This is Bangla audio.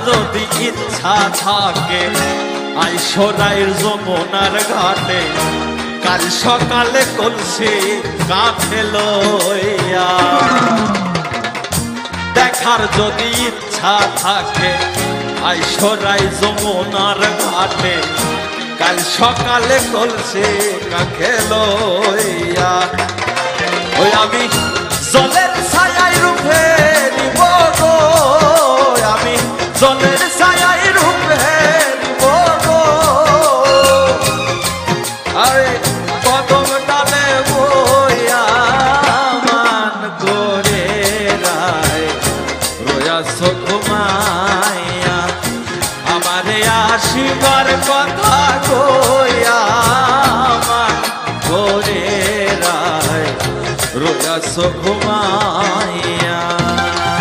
যদি ইচ্ছা থাকে আইসরাইর যমুনার ঘাটে কাল সকালে কলসি কাঁধে লইয়া। দেখার যদি ইচ্ছা থাকে আইসরাই যমুনার ঘাটে কাল সকালে কলসি কাঁধে লইয়া। ওই আমি জলের ছায়ায় রূপে নিব গো, আমি জলের ছায়ায় রূপে নিব গো। আরে কদম ডালে বইয়া মান করে রায় রয়াস